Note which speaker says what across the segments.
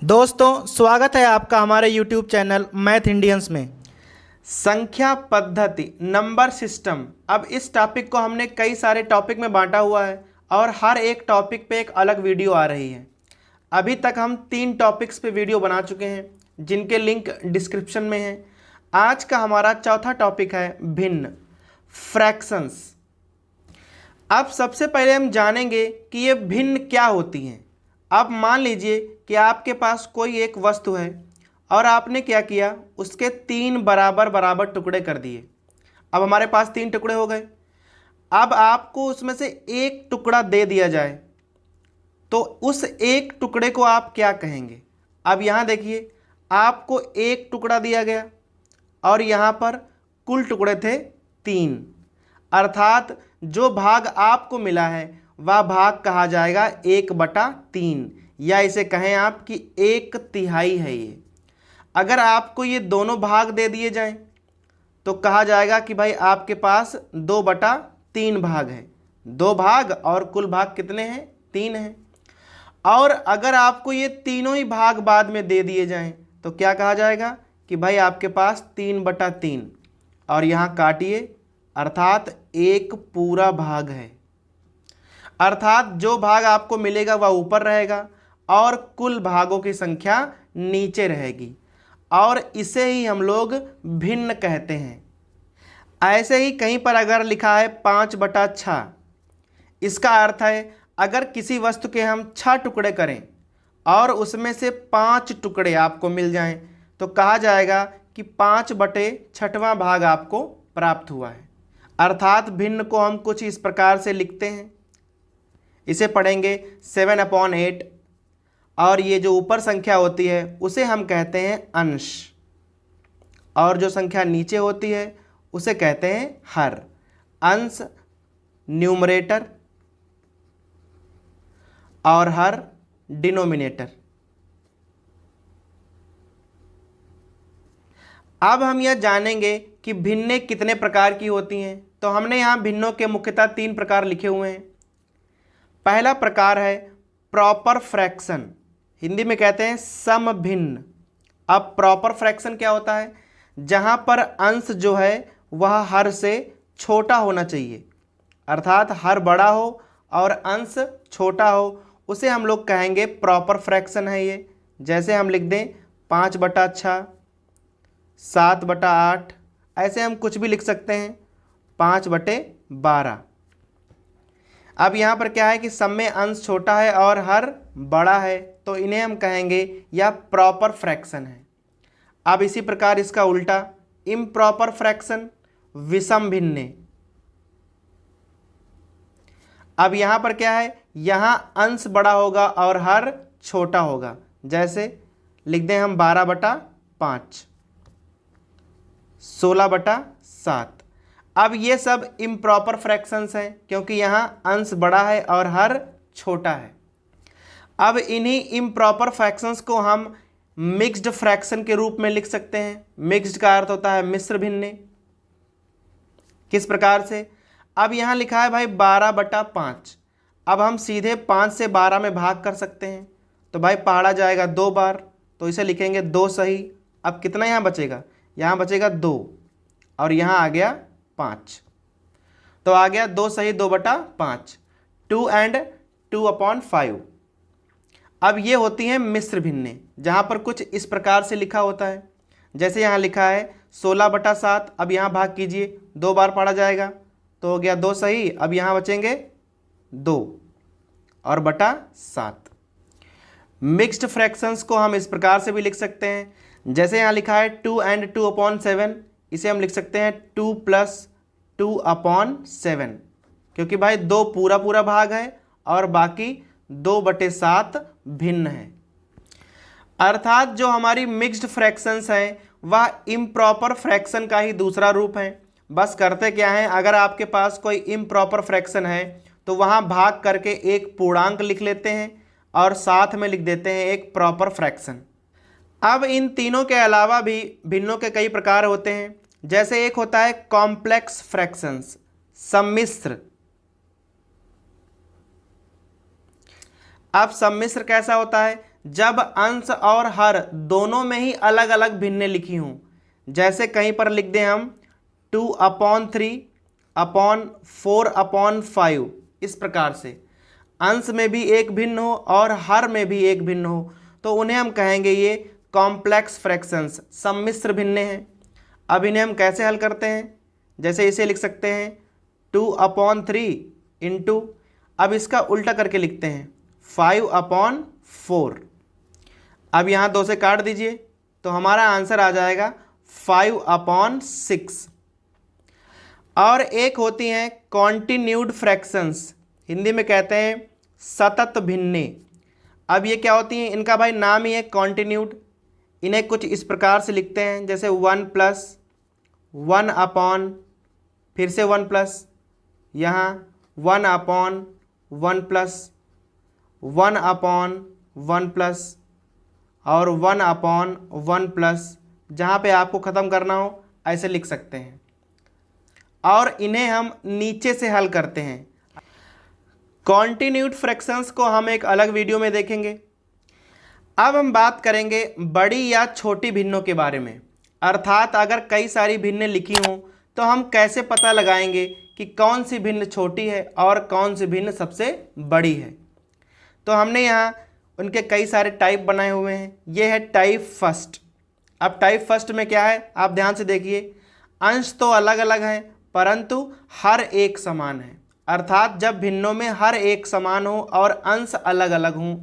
Speaker 1: दोस्तों स्वागत है आपका हमारे YouTube चैनल मैथ इंडियंस में। संख्या पद्धति नंबर सिस्टम। अब इस टॉपिक को हमने कई सारे टॉपिक में बांटा हुआ है और हर एक टॉपिक पे एक अलग वीडियो आ रही है। अभी तक हम 3 टॉपिक्स पे वीडियो बना चुके हैं जिनके लिंक डिस्क्रिप्शन में है। आज का हमारा चौथा टॉपिक है भिन्न फ्रैक्शंस। अब सबसे पहले हम जानेंगे कि ये भिन्न क्या होती हैं। अब मान लीजिए कि आपके पास कोई एक वस्तु है और आपने क्या किया, उसके 3 बराबर बराबर टुकड़े कर दिए। अब हमारे पास 3 टुकड़े हो गए। अब आपको उसमें से एक टुकड़ा दे दिया जाए तो उस एक टुकड़े को आप क्या कहेंगे। अब यहाँ देखिए, आपको एक टुकड़ा दिया गया और यहाँ पर कुल टुकड़े थे 3, अर्थात जो भाग आपको मिला है वह भाग कहा जाएगा 1/3, या इसे कहें आप कि 1/3 है ये। अगर आपको ये दोनों भाग दे दिए जाएं तो कहा जाएगा कि भाई आपके पास 2/3 भाग है। 2 भाग और कुल भाग कितने हैं, 3 हैं। और अगर आपको ये तीनों ही भाग बाद में दे दिए जाएं तो क्या कहा जाएगा कि भाई आपके पास 3/3, और यहाँ काटिए, अर्थात 1 पूरा भाग है। अर्थात जो भाग आपको मिलेगा वह ऊपर रहेगा और कुल भागों की संख्या नीचे रहेगी, और इसे ही हम लोग भिन्न कहते हैं। ऐसे ही कहीं पर अगर लिखा है 5/6, इसका अर्थ है अगर किसी वस्तु के हम 6 टुकड़े करें और उसमें से 5 टुकड़े आपको मिल जाएं तो कहा जाएगा कि 5/6वां भाग आपको प्राप्त हुआ है। अर्थात भिन्न को हम कुछ इस प्रकार से लिखते हैं, इसे पढ़ेंगे 7/8, और ये जो ऊपर संख्या होती है उसे हम कहते हैं अंश, और जो संख्या नीचे होती है उसे कहते हैं हर। अंश न्यूमरेटर और हर डिनोमिनेटर। अब हम यह जानेंगे कि भिन्नें कितने प्रकार की होती हैं। तो हमने यहाँ भिन्नों के मुख्यतः 3 प्रकार लिखे हुए हैं। पहला प्रकार है प्रॉपर फ्रैक्शन, हिंदी में कहते हैं समभिन्न। अब प्रॉपर फ्रैक्शन क्या होता है, जहां पर अंश जो है वह हर से छोटा होना चाहिए, अर्थात हर बड़ा हो और अंश छोटा हो, उसे हम लोग कहेंगे प्रॉपर फ्रैक्शन है ये। जैसे हम लिख दें 5/6, 7/8, ऐसे हम कुछ भी लिख सकते हैं, 5/12। अब यहाँ पर क्या है कि सब में अंश छोटा है और हर बड़ा है, तो इन्हें हम कहेंगे यह प्रॉपर फ्रैक्शन है। अब इसी प्रकार इसका उल्टा इम्प्रॉपर फ्रैक्शन, विषम भिन्न। अब यहाँ पर क्या है, यहाँ अंश बड़ा होगा और हर छोटा होगा। जैसे लिख दें हम 12/5, 16/7। अब ये सब इम्प्रॉपर फ्रैक्शंस हैं क्योंकि यहाँ अंश बड़ा है और हर छोटा है। अब इन्हीं इम्प्रॉपर फ्रैक्शंस को हम मिक्स्ड फ्रैक्शन के रूप में लिख सकते हैं। मिक्स्ड का अर्थ होता है मिश्र भिन्न। किस प्रकार से, अब यहाँ लिखा है भाई 12/5, अब हम सीधे 5 से 12 में भाग कर सकते हैं, तो भाई पहाड़ा जाएगा 2 बार, तो इसे लिखेंगे 2 सही। अब कितना यहाँ बचेगा, यहाँ बचेगा 2 और यहाँ आ गया 5, तो आ गया 2 सही 2/5, 2 and 2/5। अब ये होती हैं मिश्र भिन्न, जहाँ पर कुछ इस प्रकार से लिखा होता है। जैसे यहाँ लिखा है 16/7, अब यहाँ भाग कीजिए, 2 बार पढ़ा जाएगा, तो हो गया 2 सही। अब यहाँ बचेंगे 2 और /7। मिक्स्ड फ्रैक्शंस को हम इस प्रकार से भी लिख सकते हैं। जैसे यहाँ लिखा है 2 and 2/7, इसे हम लिख सकते हैं 2 + 2/7, क्योंकि भाई 2 पूरा पूरा भाग है और बाकी 2/7 भिन्न है। अर्थात जो हमारी मिक्स्ड फ्रैक्शंस हैं वह इम्प्रॉपर फ्रैक्शन का ही दूसरा रूप है। बस करते क्या है, अगर आपके पास कोई इम्प्रॉपर फ्रैक्शन है तो वहाँ भाग करके एक पूर्णांक लिख लेते हैं और साथ में लिख देते हैं एक प्रॉपर फ्रैक्शन। अब इन तीनों के अलावा भी भिन्नों के कई प्रकार होते हैं। जैसे एक होता है कॉम्प्लेक्स फ्रैक्शंस, सम्मिश्र। अब सम्मिश्र कैसा होता है, जब अंश और हर दोनों में ही अलग अलग भिन्नें लिखी हों। जैसे कहीं पर लिख दें हम 2/3/4/5, इस प्रकार से अंश में भी एक भिन्न हो और हर में भी एक भिन्न हो, तो उन्हें हम कहेंगे ये कॉम्प्लेक्स फ्रैक्शंस, सम्मिश्र भिन्नें हैं। अब इन्हें हम कैसे हल करते हैं, जैसे इसे लिख सकते हैं 2/3 इंटू, अब इसका उल्टा करके लिखते हैं 5/4। अब यहाँ 2 से काट दीजिए तो हमारा आंसर आ जाएगा 5/6। और एक होती हैं कॉन्टिन्यूड फ्रैक्शंस, हिंदी में कहते हैं सतत भिन्नें। अब ये क्या होती हैं, इनका भाई नाम ही है कॉन्टिन्यूड। इन्हें कुछ इस प्रकार से लिखते हैं, जैसे 1+1/, फिर से 1+, यहाँ 1/1+1/1+, और 1/1+, जहाँ पे आपको ख़त्म करना हो ऐसे लिख सकते हैं। और इन्हें हम नीचे से हल करते हैं। कॉन्टिन्यूड फ्रैक्शंस को हम एक अलग वीडियो में देखेंगे। अब हम बात करेंगे बड़ी या छोटी भिन्नों के बारे में, अर्थात अगर कई सारी भिन्नें लिखी हों तो हम कैसे पता लगाएंगे कि कौन सी भिन्न छोटी है और कौन सी भिन्न सबसे बड़ी है। तो हमने यहाँ उनके कई सारे टाइप बनाए हुए हैं। ये है टाइप फर्स्ट। अब टाइप फर्स्ट में क्या है, आप ध्यान से देखिए, अंश तो अलग अलग हैं परंतु हर एक समान है। अर्थात जब भिन्नों में हर एक समान हो और अंश अलग अलग हों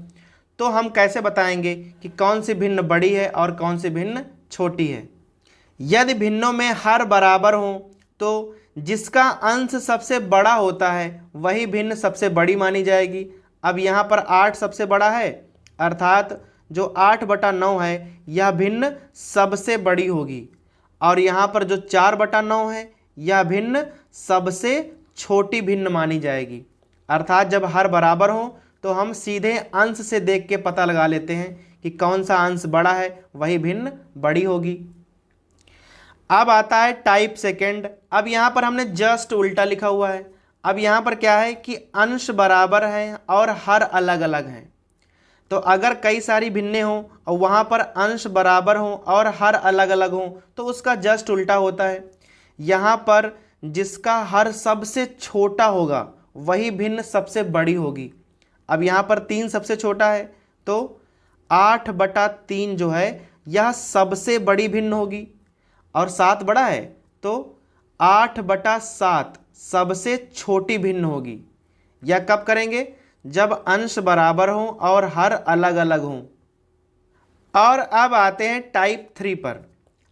Speaker 1: तो हम कैसे बताएंगे कि कौन सी भिन्न बड़ी है और कौन सी भिन्न छोटी है। यदि भिन्नों में हर बराबर हों तो जिसका अंश सबसे बड़ा होता है वही भिन्न सबसे बड़ी मानी जाएगी। अब यहाँ पर 8 सबसे बड़ा है, अर्थात जो 8/9 है यह भिन्न सबसे बड़ी होगी। और यहाँ पर जो 4/9 है यह भिन्न सबसे छोटी भिन्न मानी जाएगी। अर्थात जब हर बराबर हो तो हम सीधे अंश से देख के पता लगा लेते हैं कि कौन सा अंश बड़ा है, वही भिन्न बड़ी होगी। अब आता है टाइप सेकेंड। अब यहाँ पर हमने जस्ट उल्टा लिखा हुआ है। अब यहाँ पर क्या है कि अंश बराबर हैं और हर अलग अलग हैं। तो अगर कई सारी भिन्नें हों और वहाँ पर अंश बराबर हों और हर अलग अलग हों तो उसका जस्ट उल्टा होता है। यहाँ पर जिसका हर सबसे छोटा होगा वही भिन्न सबसे बड़ी होगी। अब यहाँ पर 3 सबसे छोटा है तो 8/3 जो है यह सबसे बड़ी भिन्न होगी, और 7 बड़ा है तो 8/7 सबसे छोटी भिन्न होगी। यह कब करेंगे, जब अंश बराबर हों और हर अलग अलग हों। और अब आते हैं टाइप 3 पर।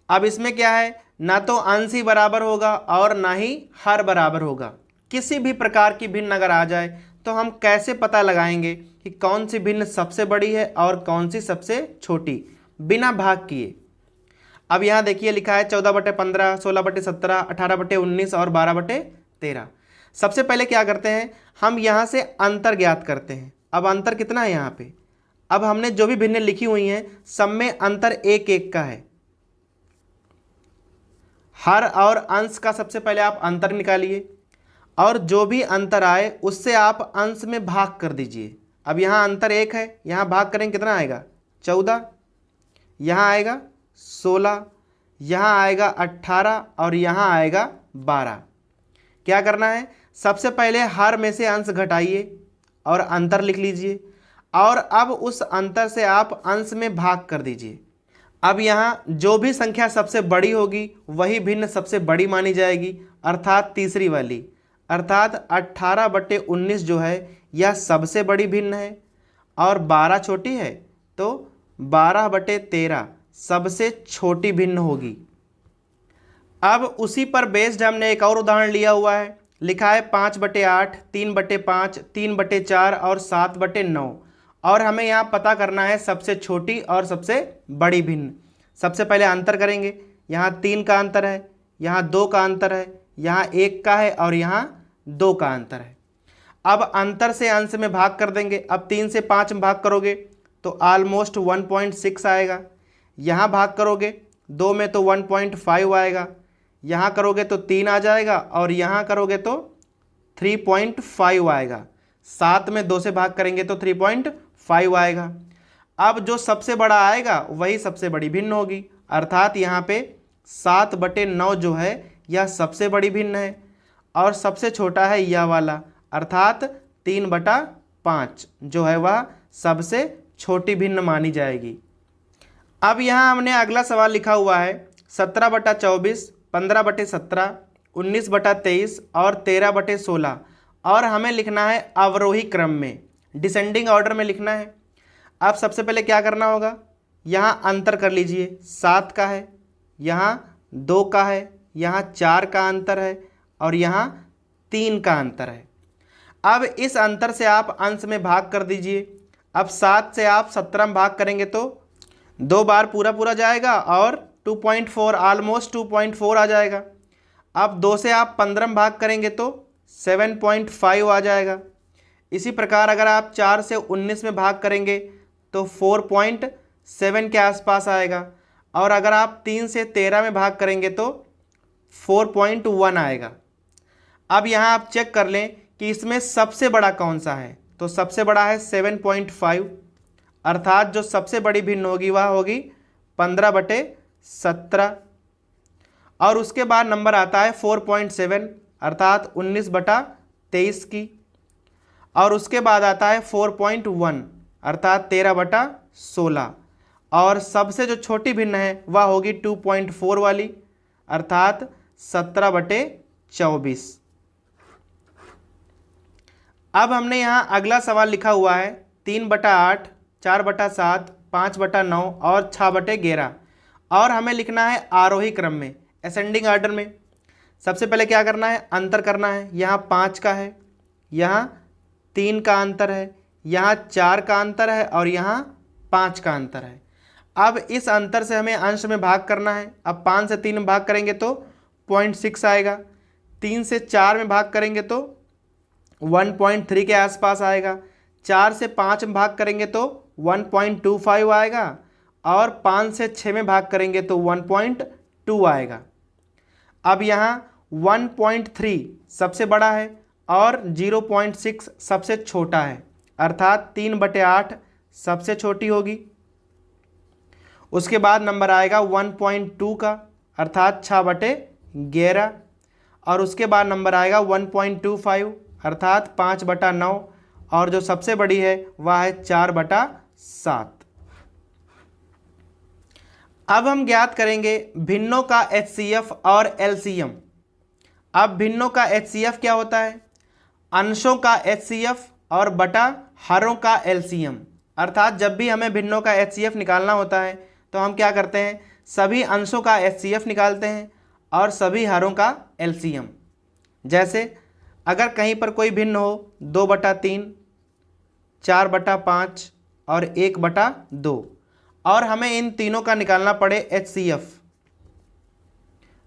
Speaker 1: अब इसमें क्या है, ना तो अंश ही बराबर होगा और ना ही हर बराबर होगा। किसी भी प्रकार की भिन्न अगर आ जाए तो हम कैसे पता लगाएंगे कि कौन सी भिन्न सबसे बड़ी है और कौन सी सबसे छोटी, बिना भाग किए। अब यहाँ देखिए लिखा है 14/15, 16/17, 18/19 और 12/13। सबसे पहले क्या करते हैं, हम यहाँ से अंतर ज्ञात करते हैं। अब अंतर कितना है यहाँ पे, अब हमने जो भी भिन्न लिखी हुई हैं सब में अंतर 1-1 का है। हर और अंश का सबसे पहले आप अंतर निकालिए और जो भी अंतर आए उससे आप अंश में भाग कर दीजिए। अब यहाँ अंतर 1 है, यहाँ भाग करेंगे कितना आएगा 14, यहाँ आएगा 16, यहाँ आएगा 18 और यहाँ आएगा 12। क्या करना है, सबसे पहले हर में से अंश घटाइए और अंतर लिख लीजिए और अब उस अंतर से आप अंश में भाग कर दीजिए। अब यहाँ जो भी संख्या सबसे बड़ी होगी वही भिन्न सबसे बड़ी मानी जाएगी, अर्थात तीसरी वाली, अर्थात 18/19 जो है यह सबसे बड़ी भिन्न है और 12 छोटी है तो 12/13 सबसे छोटी भिन्न होगी। अब उसी पर बेस्ड हमने एक और उदाहरण लिया हुआ है। लिखा है 5/8, 3/5, 3/4 और 7/9 और हमें यहाँ पता करना है सबसे छोटी और सबसे बड़ी भिन्न। सबसे पहले अंतर करेंगे, यहाँ 3 का अंतर है, यहाँ 2 का अंतर है, यहाँ 1 का है और यहाँ 2 का अंतर है। अब अंतर से अंश में भाग कर देंगे। अब 3 से 5 में भाग करोगे तो ऑलमोस्ट 1.6 आएगा। यहाँ भाग करोगे 2 में तो 1.5 आएगा, यहाँ करोगे तो 3 आ जाएगा और यहाँ करोगे तो 3.5 आएगा। 7 में 2 से भाग करेंगे तो 3.5 आएगा। अब जो सबसे बड़ा आएगा वही सबसे बड़ी भिन्न होगी, अर्थात यहाँ पे 7/9 जो है यह सबसे बड़ी भिन्न है, और सबसे छोटा है यह वाला, अर्थात 3/5 जो है वह सबसे छोटी भिन्न मानी जाएगी। अब यहाँ हमने अगला सवाल लिखा हुआ है 17/24, 15/17, 19/23 और 13/16, और हमें लिखना है अवरोही क्रम में, डिसेंडिंग ऑर्डर में लिखना है। अब सबसे पहले क्या करना होगा, यहाँ अंतर कर लीजिए, 7 का है, यहाँ 2 का है, यहाँ 4 का अंतर है और यहाँ 3 का अंतर है। अब इस अंतर से आप अंश में भाग कर दीजिए। अब 7 से आप 17 में भाग करेंगे तो 2 बार पूरा पूरा जाएगा और 2.4 ऑलमोस्ट 2.4 आ जाएगा। अब 2 से आप 15 में भाग करेंगे तो 7.5 आ जाएगा। इसी प्रकार अगर आप 4 से 19 में भाग करेंगे तो 4.7 के आसपास आएगा, और अगर आप 3 से 13 में भाग करेंगे तो 4.1 आएगा। अब यहाँ आप चेक कर लें कि इसमें सबसे बड़ा कौन सा है, तो सबसे बड़ा है 7.5, अर्थात जो सबसे बड़ी भिन्न होगी वह होगी 15/17, और उसके बाद नंबर आता है 4.7 अर्थात 19/23 की, और उसके बाद आता है 4.1 अर्थात 13/16, और सबसे जो छोटी भिन्न है वह होगी 2.4 वाली अर्थात 17/24। अब हमने यहाँ अगला सवाल लिखा हुआ है 3/8, 4/7, 5/9 और 6/11, और हमें लिखना है आरोही क्रम में, असेंडिंग ऑर्डर में। सबसे पहले क्या करना है, अंतर करना है। यहाँ 5 का है, यहाँ 3 का अंतर है, यहाँ 4 का अंतर है और यहाँ 5 का अंतर है। अब इस अंतर से हमें अंश में भाग करना है। अब 5 से 3 में भाग करेंगे तो 0.6 आएगा, 3 से 4 में भाग करेंगे तो 1.3 के आसपास आएगा, 4 से 5 में भाग करेंगे तो 1.25 आएगा, और 5 से 6 में भाग करेंगे तो 1.2 आएगा। अब यहाँ 1.3 सबसे बड़ा है और 0.6 सबसे छोटा है, अर्थात 3/8 सबसे छोटी होगी। उसके बाद नंबर आएगा 1.2 का अर्थात 6/11, और उसके बाद नंबर आएगा 1.25 अर्थात 5/9, और जो सबसे बड़ी है वह है 4/7। अब हम ज्ञात करेंगे भिन्नों का HCF और LCM। अब भिन्नों का HCF क्या होता है, अंशों का HCF और बटा हरों का LCM, अर्थात जब भी हमें भिन्नों का HCF निकालना होता है तो हम क्या करते हैं, सभी अंशों का HCF निकालते हैं और सभी हरों का LCM। जैसे अगर कहीं पर कोई भिन्न हो 2/3, 4/5 और 1/2, और हमें इन तीनों का निकालना पड़े HCF,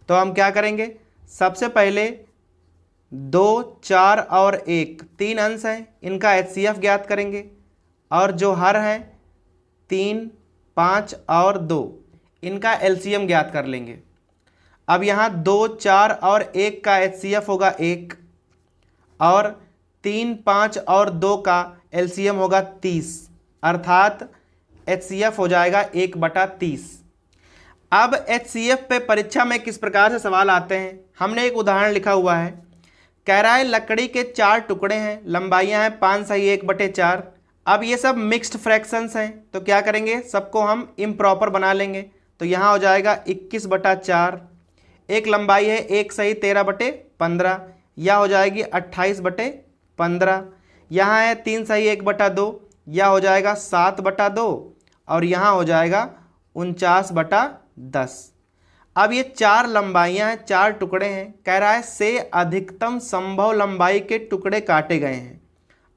Speaker 1: तो हम क्या करेंगे, सबसे पहले 2, 4 और 1 तीन अंश हैं, इनका HCF ज्ञात करेंगे, और जो हर हैं 3, 5 और 2 इनका LCM ज्ञात कर लेंगे। अब यहाँ 2, 4 और 1 का HCF होगा 1, और 3, 5 और 2 का LCM होगा 30, अर्थात HCF हो जाएगा 1/30। अब HCF पे परीक्षा में किस प्रकार से सवाल आते हैं, हमने एक उदाहरण लिखा हुआ है। कह रहा है लकड़ी के 4 टुकड़े हैं, लंबाइयाँ हैं 5 सही 1/4। अब ये सब मिक्स्ड फ्रैक्शंस हैं, तो क्या करेंगे, सबको हम इम्प्रॉपर बना लेंगे। तो यहाँ हो जाएगा 21/4, एक लंबाई है 1 सही 13/15, यह हो जाएगी 28/15, यहाँ है 3 सही 1/2, यह हो जाएगा 7/2, और यहाँ हो जाएगा 49/10। अब ये 4 लंबाइयाँ हैं, 4 टुकड़े हैं, कह रहा है से अधिकतम संभव लंबाई के टुकड़े काटे गए हैं।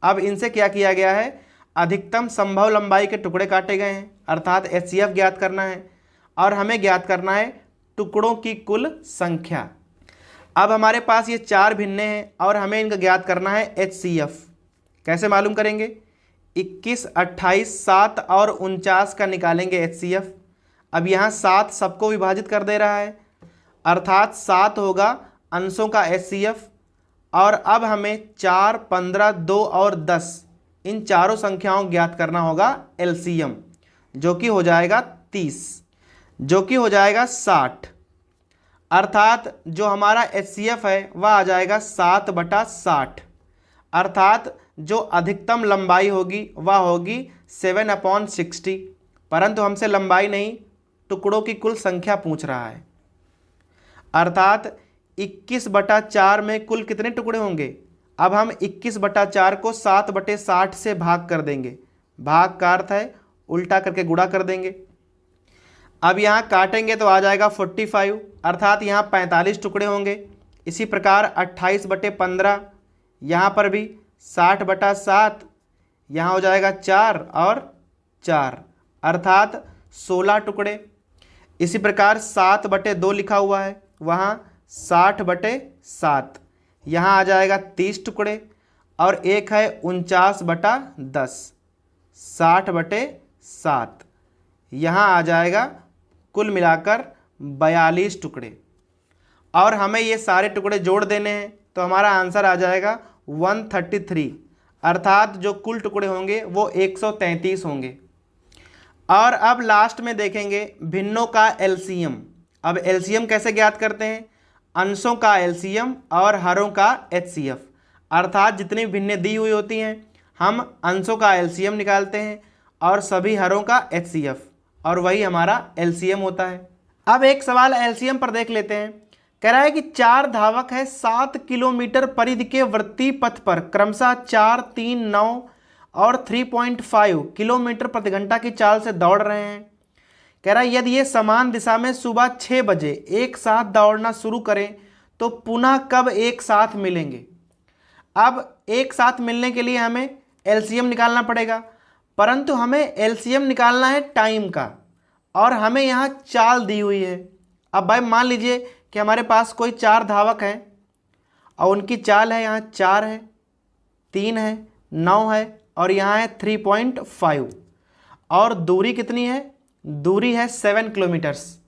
Speaker 1: अब इनसे क्या किया गया है, अधिकतम संभव लंबाई के टुकड़े काटे गए हैं, अर्थात HCF ज्ञात करना है, और हमें ज्ञात करना है टुकड़ों की कुल संख्या। अब हमारे पास ये 4 भिन्ने हैं और हमें इनका ज्ञात करना है HCF। कैसे मालूम करेंगे, 21, 28, 7 और 49 का निकालेंगे HCF। अब यहाँ 7 सबको विभाजित कर दे रहा है, अर्थात 7 होगा अंशों का HCF, और अब हमें 4, 15, 2 और 10 इन चारों संख्याओं ज्ञात करना होगा LCM। जो कि हो जाएगा 30, जो कि हो जाएगा 60। अर्थात जो हमारा HCF है वह आ जाएगा 7/60। अर्थात जो अधिकतम लंबाई होगी वह होगी 7/60। परंतु हमसे लंबाई नहीं, टुकड़ों की कुल संख्या पूछ रहा है। अर्थात 21/4 में कुल कितने टुकड़े होंगे। अब हम 21/4 को 7/60 से भाग कर देंगे। भाग का अर्थ है उल्टा करके गुणा कर देंगे। अब यहाँ काटेंगे तो आ जाएगा 45, अर्थात यहाँ 45 टुकड़े होंगे। इसी प्रकार 28/15, यहाँ पर भी 60/7, यहाँ हो जाएगा 4 और 4, अर्थात 16 टुकड़े। इसी प्रकार 7/2 लिखा हुआ है, वहाँ 60/7, यहाँ आ जाएगा 30 टुकड़े। और एक है 49/10, 60/7, यहाँ आ जाएगा कुल मिलाकर 42 टुकड़े। और हमें ये सारे टुकड़े जोड़ देने हैं तो हमारा आंसर आ जाएगा 133, अर्थात जो कुल टुकड़े होंगे वो 133 होंगे। और अब लास्ट में देखेंगे भिन्नों का एलसीएम। अब एलसीएम कैसे ज्ञात करते हैं। अंशों का एलसीएम और हरों का HCF, अर्थात जितनी भिन्नें दी हुई होती हैं हम अंशों का एलसीएम निकालते हैं और सभी हरों का HCF, और वही हमारा एलसीएम होता है। अब एक सवाल एलसीएम पर देख लेते हैं। कह रहा है कि 4 धावक है 7 किलोमीटर परिधि के वृत्तीय पथ पर क्रमशः 4, 3, 9 और 3.5 किलोमीटर प्रति घंटा की चाल से दौड़ रहे हैं। कह रहा है यदि ये समान दिशा में सुबह 6 बजे एक साथ दौड़ना शुरू करें तो पुनः कब एक साथ मिलेंगे। अब एक साथ मिलने के लिए हमें एलसीएम निकालना पड़ेगा, परंतु हमें एलसीएम निकालना है टाइम का, और हमें यहाँ चाल दी हुई है। अब भाई मान लीजिए कि हमारे पास कोई 4 धावक हैं और उनकी चाल है, यहाँ 4 है, 3 है, 9 है और यहाँ है 3.5, और दूरी कितनी है, दूरी है 7 किलोमीटर्स।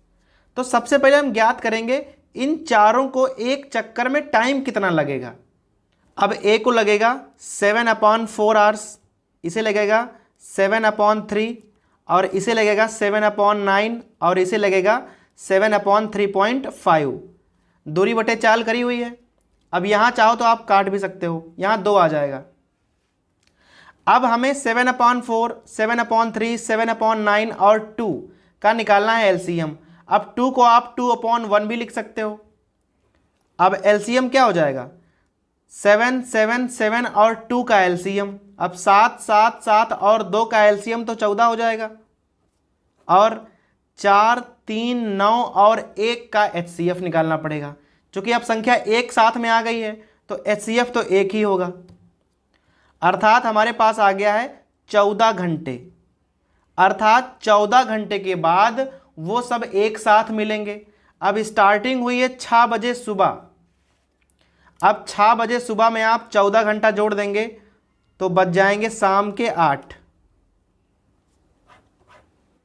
Speaker 1: तो सबसे पहले हम ज्ञात करेंगे इन चारों को एक चक्कर में टाइम कितना लगेगा। अब ए को लगेगा 7/4 आवर्स, इसे लगेगा 7/3 और इसे लगेगा 7/9 और इसे लगेगा 7/3.5। दूरी बटे चाल करी हुई है। अब यहाँ चाहो तो आप काट भी सकते हो, यहाँ 2 आ जाएगा। अब हमें 7/4, 7/3, 7/9 और 2 का निकालना है एलसीएम। अब 2 को आप 2/1 भी लिख सकते हो। अब एलसीएम क्या हो जाएगा, 7, 7, 7 और 2 का एलसीएम। अब 7, 7, 7 और 2 का एलसीएम तो 14 हो जाएगा, और 4, 3, 9 और 1 का HCF निकालना पड़ेगा। क्योंकि अब संख्या एक साथ में आ गई है तो HCF तो एक ही होगा, अर्थात हमारे पास आ गया है 14 घंटे। अर्थात 14 घंटे के बाद वो सब एक साथ मिलेंगे। अब स्टार्टिंग हुई है 6 बजे सुबह। अब 6 बजे सुबह में आप 14 घंटा जोड़ देंगे तो बच जाएंगे शाम के 8।